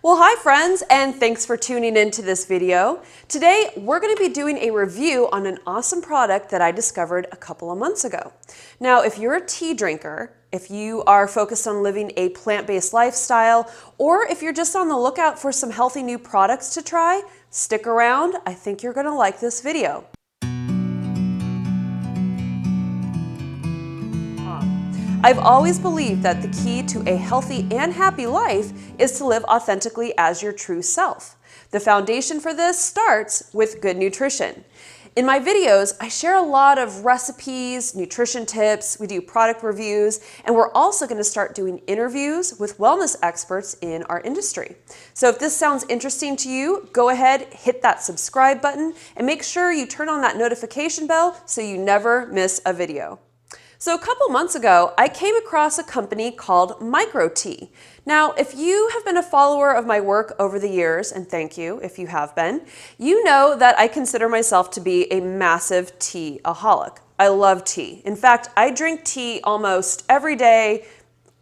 Well, hi friends, and thanks for tuning into this video. Today, we're going to be doing a review on an awesome product that I discovered a couple of months ago. Now, if you're a tea drinker, if you are focused on living a plant-based lifestyle, or if you're just on the lookout for some healthy new products to try, stick around. I think you're going to like this video. I've always believed that the key to a healthy and happy life is to live authentically as your true self. The foundation for this starts with good nutrition. In my videos, I share a lot of recipes, nutrition tips, we do product reviews, and we're also going to start doing interviews with wellness experts in our industry. So if this sounds interesting to you, go ahead, hit that subscribe button, and make sure you turn on that notification bell so you never miss a video. So a couple months ago, I came across a company called Microtea. Now, if you have been a follower of my work over the years, and thank you if you have been, you know that I consider myself to be a massive tea-aholic. I love tea. In fact, I drink tea almost every day,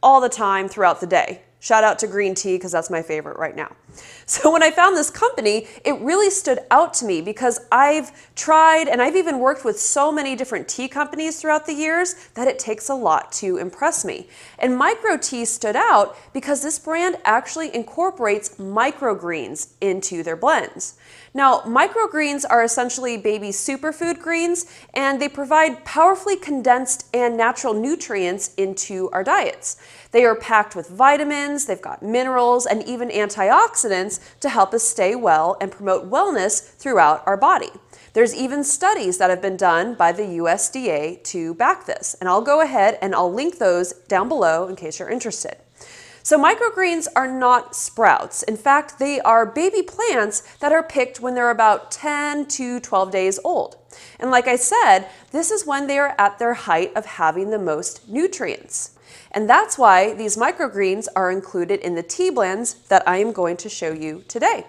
all the time throughout the day. Shout out to green tea because that's my favorite right now. So when I found this company, it really stood out to me because I've tried and I've even worked with so many different tea companies throughout the years that it takes a lot to impress me. And Microtea stood out because this brand actually incorporates microgreens into their blends. Now, microgreens are essentially baby superfood greens, and they provide powerfully condensed and natural nutrients into our diets. They are packed with vitamins, they've got minerals, and even antioxidants to help us stay well and promote wellness throughout our body. There's even studies that have been done by the USDA to back this, and I'll go ahead and I'll link those down below in case you're interested. So microgreens are not sprouts. In fact, they are baby plants that are picked when they're about 10 to 12 days old. And like I said, this is when they are at their height of having the most nutrients. And that's why these microgreens are included in the tea blends that I am going to show you today.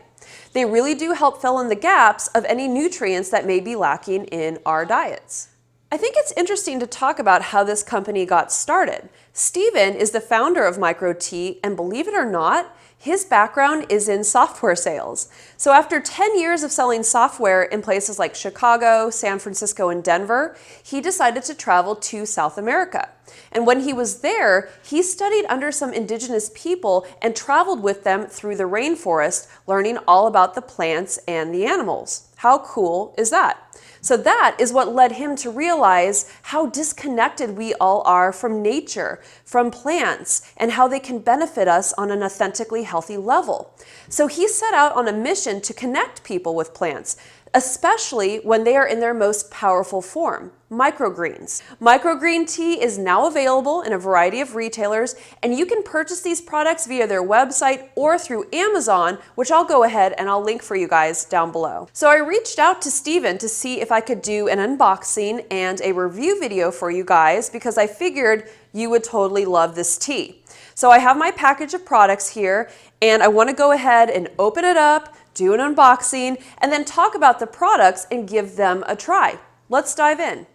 They really do help fill in the gaps of any nutrients that may be lacking in our diets. I think it's interesting to talk about how this company got started. Steven is the founder of Microtea, and believe it or not, his background is in software sales. So after 10 years of selling software in places like Chicago, San Francisco, and Denver, he decided to travel to South America. And when he was there, he studied under some indigenous people and traveled with them through the rainforest, learning all about the plants and the animals. How cool is that? So that is what led him to realize how disconnected we all are from nature, from plants, and how they can benefit us on an authentically healthy level. So he set out on a mission to connect people with plants, especially when they are in their most powerful form, microgreens. Microgreen tea is now available in a variety of retailers, and you can purchase these products via their website or through Amazon, which I'll go ahead and I'll link for you guys down below. So I reached out to Steven to see if I could do an unboxing and a review video for you guys because I figured you would totally love this tea. So I have my package of products here, and I want to go ahead and open it up, do an unboxing, and then talk about the products and give them a try. Let's dive in.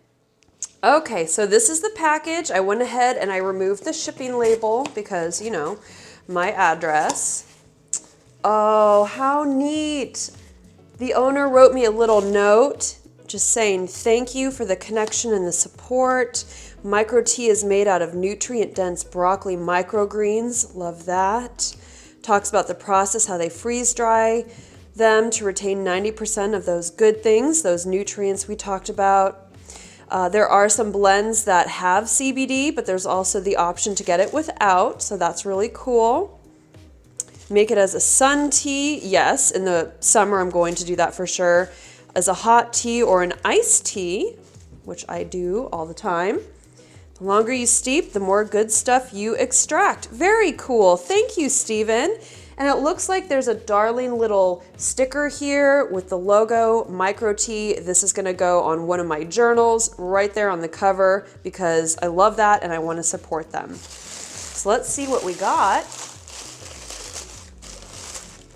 Okay, so this is the package. I went ahead and I removed the shipping label because, you know, my address. Oh, how neat. The owner wrote me a little note just saying thank you for the connection and the support. Microtea is made out of nutrient-dense broccoli microgreens. Love that. Talks about the process, how they freeze dry them to retain 90% of those good things, those nutrients we talked about. There are some blends that have CBD, but there's also the option to get it without, so that's really cool. Make it as a sun tea. Yes, in the summer I'm going to do that for sure. As a hot tea or an iced tea, which I do all the time. The longer you steep, the more good stuff you extract. Very cool. Thank you, Steven. And it looks like there's a darling little sticker here with the logo, Microtea. This is gonna go on one of my journals right there on the cover because I love that and I wanna support them. So let's see what we got.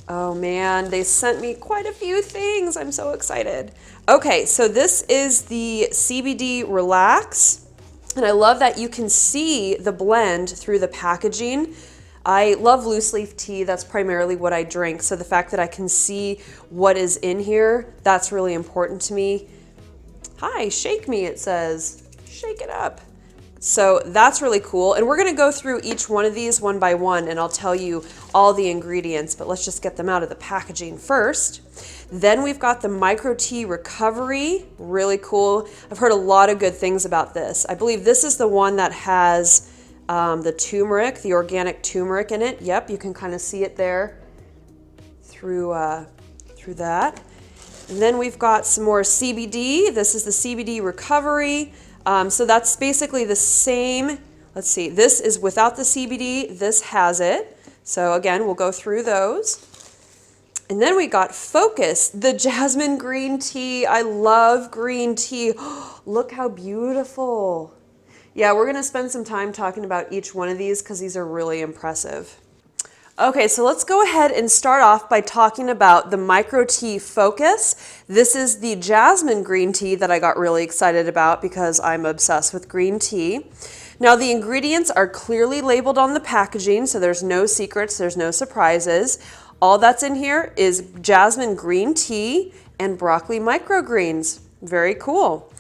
Oh man, they sent me quite a few things. I'm so excited. Okay, so this is the CBD Relax. And I love that you can see the blend through the packaging. I love loose leaf tea. That's primarily what I drink. So the fact that I can see what is in here, that's really important to me. Hi, shake me, it says. Shake it up. So that's really cool. And we're going to go through each one of these one by one, and I'll tell you all the ingredients, but let's just get them out of the packaging first. Then we've got the Microtea Recovery, really cool. I've heard a lot of good things about this. I believe this is the one that has the turmeric, the organic turmeric in it. Yep, you can kind of see it there through that. And then we've got some more CBD. This is the CBD Recovery. So that's basically the same. Let's see, this is without the CBD, this has it. So again, we'll go through those. And then we got Focus, the jasmine green tea. I love green tea. Look how beautiful. Yeah, we're gonna spend some time talking about each one of these because these are really impressive. Okay, so let's go ahead and start off by talking about the Microtea Focus. This is the jasmine green tea that I got really excited about because I'm obsessed with green tea. Now the ingredients are clearly labeled on the packaging, so there's no secrets, there's no surprises. All that's in here is jasmine green tea and broccoli microgreens. Very cool.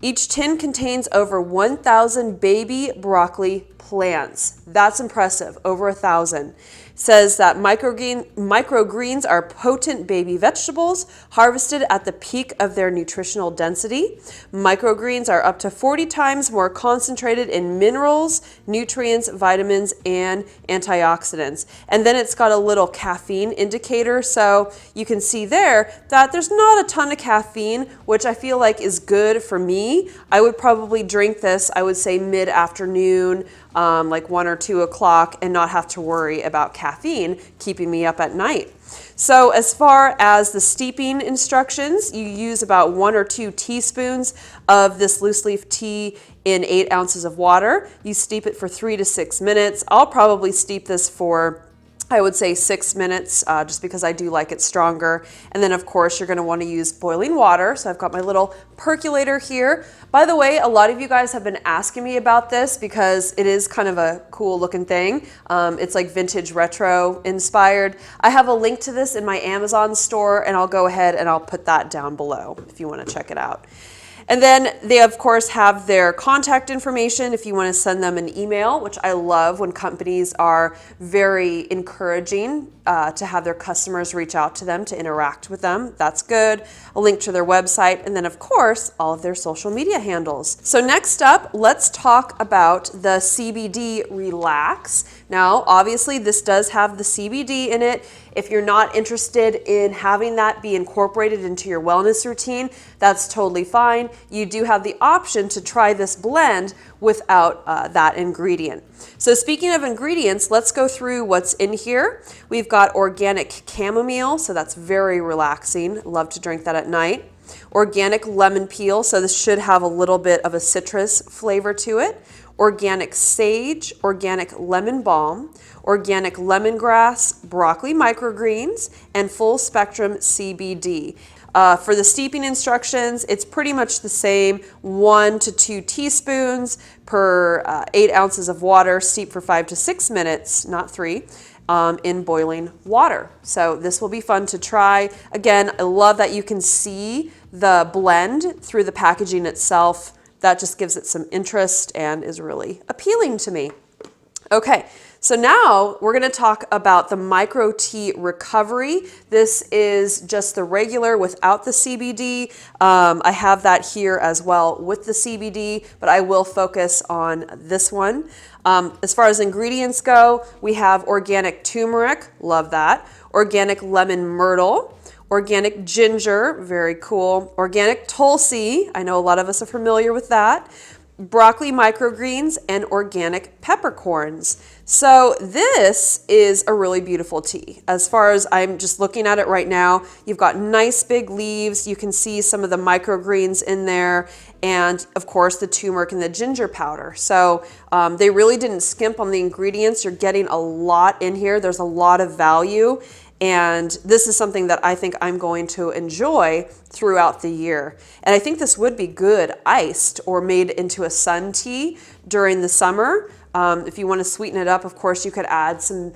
Each tin contains over 1,000 baby broccoli plants. That's impressive, over 1,000. Says that microgreens are potent baby vegetables harvested at the peak of their nutritional density. Microgreens are up to 40 times more concentrated in minerals, nutrients, vitamins, and antioxidants. And then it's got a little caffeine indicator, so you can see there that there's not a ton of caffeine, which I feel like is good for me. I would probably drink this, I would say mid-afternoon, like 1 or 2 o'clock, and not have to worry about caffeine keeping me up at night. So as far as the steeping instructions, you use about 1 or 2 teaspoons of this loose leaf tea in 8 ounces of water. You steep it for 3 to 6 minutes. I'll probably steep this for, I would say, 6 minutes, just because I do like it stronger. And then of course you're gonna wanna use boiling water. So I've got my little percolator here. By the way, a lot of you guys have been asking me about this because it is kind of a cool looking thing. It's like vintage retro inspired. I have a link to this in my Amazon store, and I'll go ahead and I'll put that down below if you wanna check it out. And then they, of course, have their contact information if you want to send them an email, which I love when companies are very encouraging to have their customers reach out to them, to interact with them. That's good. A link to their website, and then, of course, all of their social media handles. So next up, let's talk about the CBD Relax. Now, obviously, this does have the CBD in it. If you're not interested in having that be incorporated into your wellness routine, that's totally fine. You do have the option to try this blend without that ingredient. So speaking of ingredients, let's go through what's in here. We've got organic chamomile, so that's very relaxing. Love to drink that at night. Organic lemon peel, so this should have a little bit of a citrus flavor to it. Organic sage, organic lemon balm, organic lemongrass, broccoli microgreens, and full spectrum CBD. For the steeping instructions, it's pretty much the same, 1 to 2 teaspoons per 8 ounces of water, steep for 5 to 6 minutes, not 3, in boiling water. So this will be fun to try. Again, I love that you can see the blend through the packaging itself. That just gives it some interest and is really appealing to me. Okay, so now we're going to talk about the Microtea Recovery. This is just the regular without the CBD. I have that here as well with the CBD, but I will focus on this one. As far as ingredients go, we have organic turmeric, love that, organic lemon myrtle, organic ginger, very cool, organic tulsi, I know a lot of us are familiar with that, broccoli microgreens, and organic peppercorns. So this is a really beautiful tea. As far as I'm just looking at it right now, you've got nice big leaves. You can see some of the microgreens in there, and of course the turmeric and the ginger powder. So they really didn't skimp on the ingredients. You're getting a lot in here. There's a lot of value. And this is something that I think I'm going to enjoy throughout the year. And I think this would be good iced or made into a sun tea during the summer. If you want to sweeten it up, of course, you could add some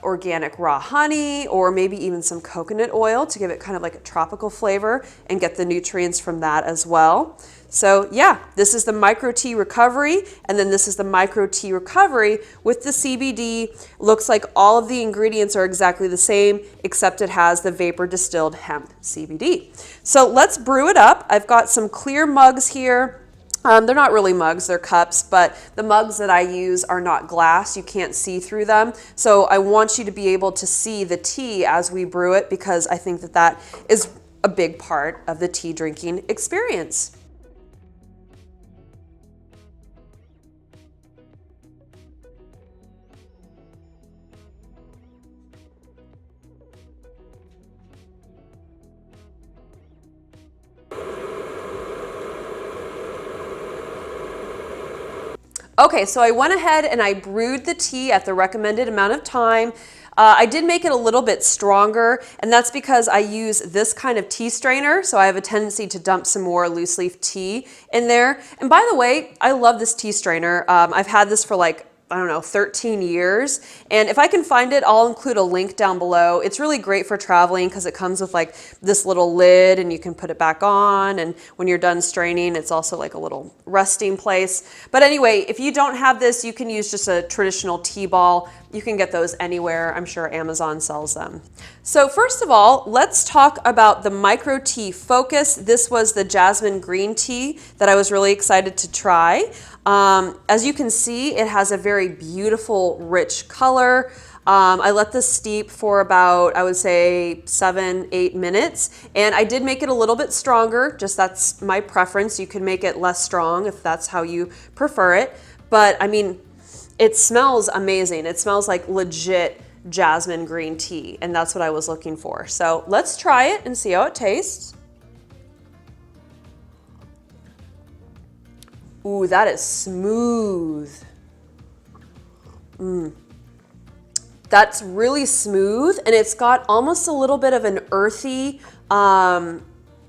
organic raw honey or maybe even some coconut oil to give it kind of like a tropical flavor and get the nutrients from that as well. So yeah, this is the Microtea Recovery, and then this is the Microtea Recovery with the CBD. Looks like all of the ingredients are exactly the same, except it has the vapor distilled hemp CBD. So let's brew it up. I've got some clear mugs here. They're not really mugs, they're cups, but the mugs that I use are not glass. You can't see through them. So I want you to be able to see the tea as we brew it, because I think that that is a big part of the tea drinking experience. Okay, so I went ahead and I brewed the tea at the recommended amount of time. I did make it a little bit stronger, and that's because I use this kind of tea strainer, so I have a tendency to dump some more loose leaf tea in there. And by the way, I love this tea strainer. I've had this for like, I don't know, 13 years. And if I can find it, I'll include a link down below. It's really great for traveling because it comes with like this little lid and you can put it back on. And when you're done straining, it's also like a little resting place. But anyway, if you don't have this, you can use just a traditional tea ball. You can get those anywhere. I'm sure Amazon sells them. So first of all, let's talk about the Microtea Focus. This was the jasmine green tea that I was really excited to try. As you can see, it has a very beautiful, rich color. I let this steep for about, I would say 7-8 minutes, and I did make it a little bit stronger, just that's my preference. You can make it less strong if that's how you prefer it. But I mean, it smells amazing. It smells like legit jasmine green tea, and that's what I was looking for. So let's try it and see how it tastes. Ooh, that is smooth. That's really smooth, and it's got almost a little bit of an earthy,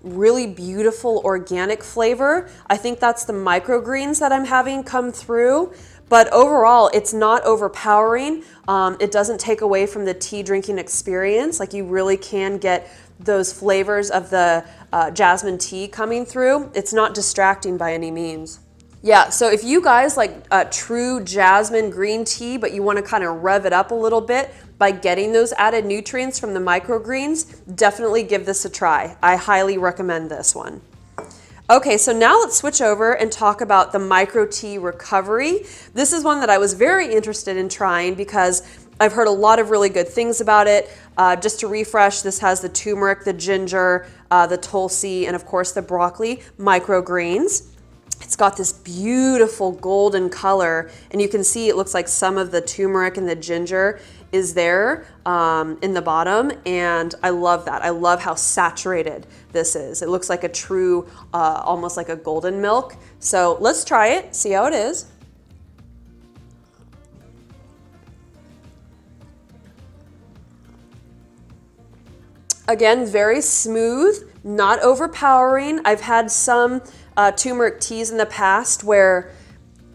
really beautiful organic flavor. I think that's the microgreens that I'm having come through. But overall, it's not overpowering. It doesn't take away from the tea drinking experience. Like, you really can get those flavors of the jasmine tea coming through. It's not distracting by any means. Yeah, so if you guys like true jasmine green tea, but you want to kind of rev it up a little bit by getting those added nutrients from the microgreens, definitely give this a try. I highly recommend this one. Okay, so now let's switch over and talk about the Microtea Recovery. This is one that I was very interested in trying because I've heard a lot of really good things about it. Just to refresh, this has the turmeric, the ginger, the tulsi, and of course the broccoli microgreens. It's got this beautiful golden color, and you can see it looks like some of the turmeric and the ginger is there in the bottom, and I love that. I love how saturated this is. It looks like a true, almost like a golden milk. So let's try it, see how it is. Again, very smooth, not overpowering. I've had some turmeric teas in the past where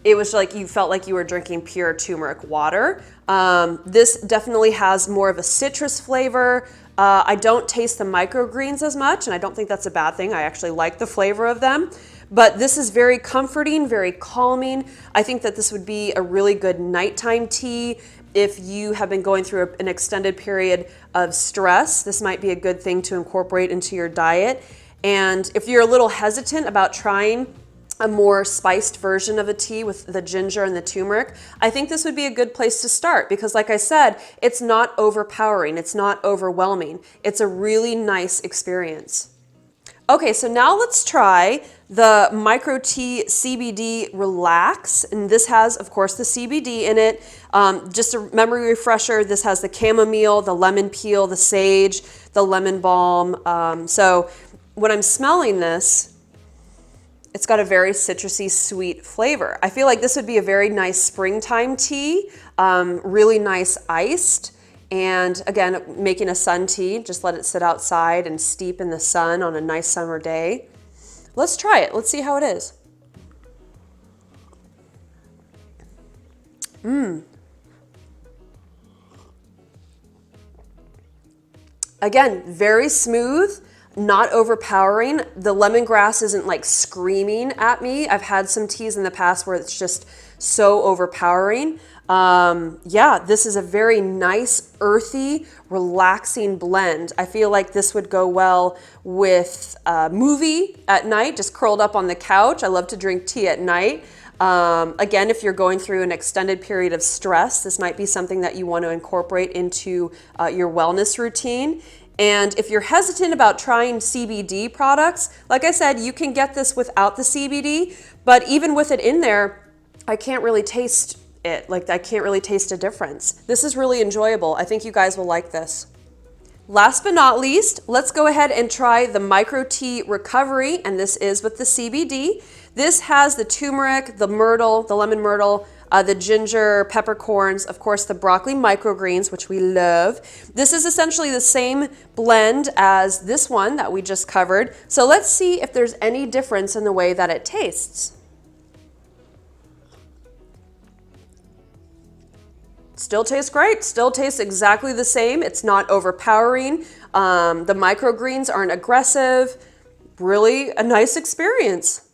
it was like you felt like you were drinking pure turmeric water. This definitely has more of a citrus flavor. I don't taste the microgreens as much, and I don't think that's a bad thing. I actually like the flavor of them. But this is very comforting, very calming. I think that this would be a really good nighttime tea. If you have been going through an extended period of stress, this might be a good thing to incorporate into your diet. And if you're a little hesitant about trying a more spiced version of a tea with the ginger and the turmeric, I think this would be a good place to start because, like I said, it's not overpowering, it's not overwhelming. It's a really nice experience. Okay, so now let's try the Microtea CBD Relax, and this has, of course, the CBD in it. Just a memory refresher, this has the chamomile, the lemon peel, the sage, the lemon balm. So when I'm smelling this, it's got a very citrusy, sweet flavor. I feel like this would be a very nice springtime tea, really nice iced, And again, making a sun tea, just let it sit outside and steep in the sun on a nice summer day. Let's try it. Let's see how it is. Again, very smooth, not overpowering. The lemongrass isn't like screaming at me. I've had some teas in the past where it's just so overpowering. Yeah, this is a very nice, earthy, relaxing blend. I feel like this would go well with a movie at night, just curled up on the couch. I love to drink tea at night. Again, if you're going through an extended period of stress, this might be something that you want to incorporate into your wellness routine. And if you're hesitant about trying CBD products, like I said, you can get this without the CBD, but even with it in there, I can't really taste it. Like, I can't really taste a difference. This is really enjoyable. I think you guys will like this. Last but not least, let's go ahead and try the Microtea Recovery, and this is with the CBD. This has the turmeric, the myrtle, the lemon myrtle, the ginger, peppercorns, of course the broccoli microgreens, which we love. This is essentially the same blend as this one that we just covered. So let's see if there's any difference in the way that it tastes. Still tastes great, still tastes exactly the same. It's not overpowering. The microgreens aren't aggressive. Really a nice experience.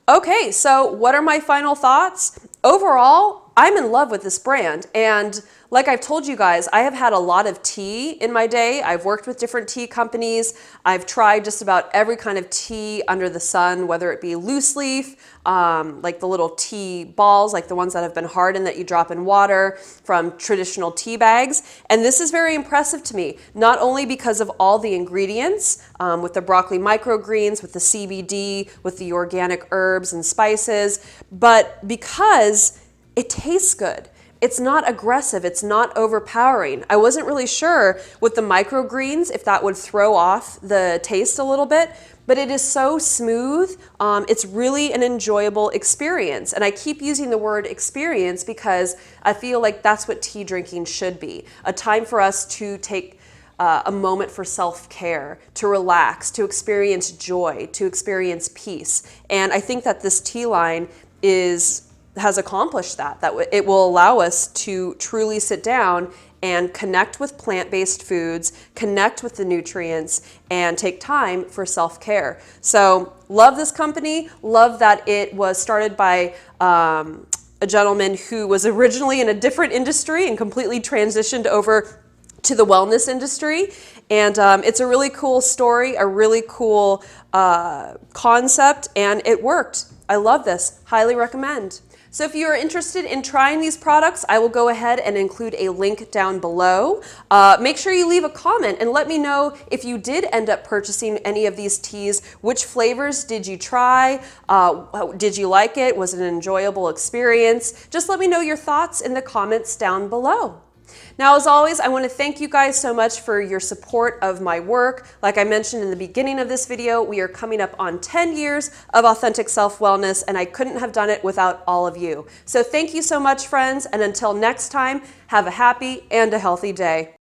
Okay, so what are my final thoughts? Overall, I'm in love with this brand, and like I've told you guys, I have had a lot of tea in my day. I've worked with different tea companies. I've tried just about every kind of tea under the sun, whether it be loose leaf, like the little tea balls, like the ones that have been hardened that you drop in water, from traditional tea bags. And this is very impressive to me, not only because of all the ingredients, with the broccoli microgreens, with the CBD, with the organic herbs and spices, but because it tastes good. It's not aggressive, it's not overpowering. I wasn't really sure with the microgreens if that would throw off the taste a little bit, but it is so smooth. It's really an enjoyable experience. And I keep using the word experience because I feel like that's what tea drinking should be. A time for us to take a moment for self-care, to relax, to experience joy, to experience peace. And I think that this tea line has accomplished that it will allow us to truly sit down and connect with plant-based foods, connect with the nutrients, and take time for self-care. So love this company, love that it was started by a gentleman who was originally in a different industry and completely transitioned over to the wellness industry. And it's a really cool story, a really cool concept, and it worked. I love this, highly recommend. So if you are interested in trying these products, I will go ahead and include a link down below. Make sure you leave a comment and let me know if you did end up purchasing any of these teas. Which flavors did you try? Did you like it? Was it an enjoyable experience? Just let me know your thoughts in the comments down below. Now, as always, I want to thank you guys so much for your support of my work. Like I mentioned in the beginning of this video, we are coming up on 10 years of authentic self-wellness, and I couldn't have done it without all of you. So thank you so much, friends, and until next time, have a happy and a healthy day.